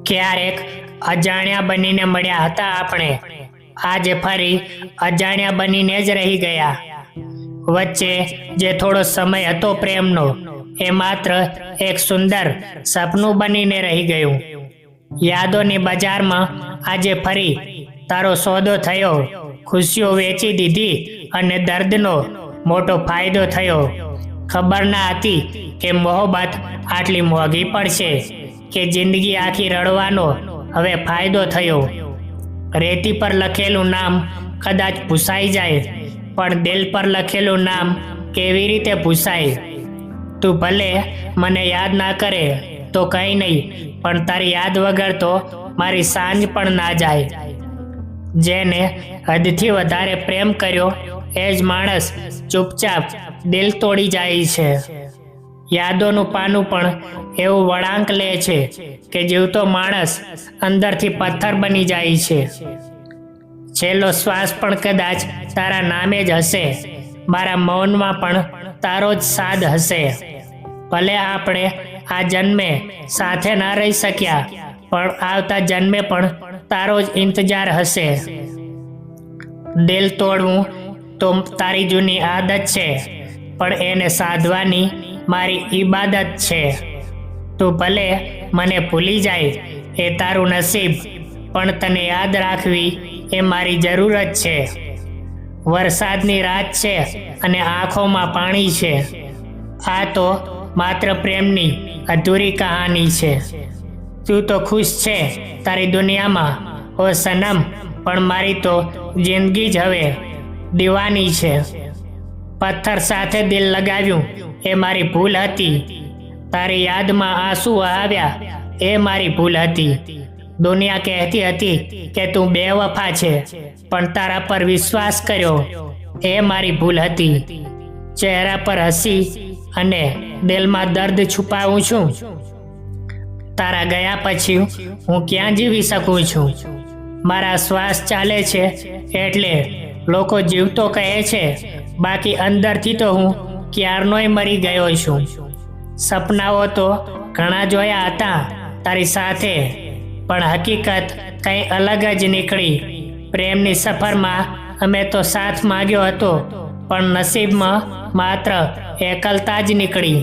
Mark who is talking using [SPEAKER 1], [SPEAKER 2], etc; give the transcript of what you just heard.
[SPEAKER 1] ક્યારેક અજાણ્યા બનીને મળ્યા હતા આપણે, આજે ફરી અજાણ્યા બનીને જ રહી ગયા. વચ્ચે જે થોડો સમય હતો પ્રેમનો, એ માત્ર એક સુંદર સપનું બનીને રહી ગયું. યાદોની બજારમાં આજે ફરી તારો સોદો થયો, ખુશીઓ વેચી દીધી અને દર્દનો મોટો ફાયદો થયો. ખબર ના હતી કે મોહબ્બત આટલી મોંઘી પડશે, કે જિંદગી આખી રડવાનો હવે ફાયદો થયો. રેતી પર લખેલું નામ કદાચ ભૂસાઈ જાય, પણ દિલ પર લખેલું નામ કેવી રીતે ભૂસાય? તું ભલે મને યાદ ના કરે તો કંઈ નહીં, પણ તારી યાદ વગર તો મારી સાંજ પણ ના જાય. જેને હદથી વધારે પ્રેમ કર્યો એ જ માણસ ચૂપચાપ દિલ તોડી જાય છે. યાદોનું પાનું પણ એવું વળાંક લે છે કે જીવતો માણસ અંદરથી પથ્થર બની જાય છે. છેલ્લો શ્વાસ પણ કદાચ તારા નામે જ હશે, મારા મૌનમાં પણ તારો જ સાદ હશે. ભલે આપણે આ જન્મે સાથે ના રહી શક્યા, પણ આવતા જન્મે પણ તારો જ ઇંતજાર હશે. દિલ તોડવું તો તારી જૂની આદત છે, પણ એને સાધવાની મારી ઈબાદત છે. તું ભલે મને ભૂલી જાય એ તારું નસીબ, પણ તને યાદ રાખવી એ મારી જરૂરત છે. વરસાદની રાત છે અને આંખોમાં પાણી છે. આ તો માત્ર પ્રેમની અધૂરી કહાની છે. તું તો ખુશ છે તારી દુનિયામાં ઓ સનમ, પણ મારી તો જિંદગી જ હવે દીવાની છે. પથ્થર સાથે દિલ લગાવ્યું એ મારી ભૂલ હતી. તારી યાદમાં આંસુ આવ્યા એ મારી ભૂલ હતી. દુનિયા કહેતી હતી કે તું બેવફા છે, પણ તારા પર વિશ્વાસ કર્યો એ મારી ભૂલ હતી. ચહેરા પર હસી અને દિલમાં દર્દ છુપાવું છું. તારા ગયા પછી હું ક્યાં જીવી શકું છું? મારા શ્વાસ ચાલે છે એટલે લોકો જીવતો કહે છે, બાકી અંદરથી તો હું ક્યારનોય મરી ગયો છું. સપનાઓ તો ઘણા જોયા હતા તારી સાથે, પણ હકીકત કંઈ અલગ જ નીકળી. પ્રેમની સફરમાં અમે તો સાથ માંગ્યો હતો, પણ નસીબમાં માત્ર એકલતા જ નીકળી.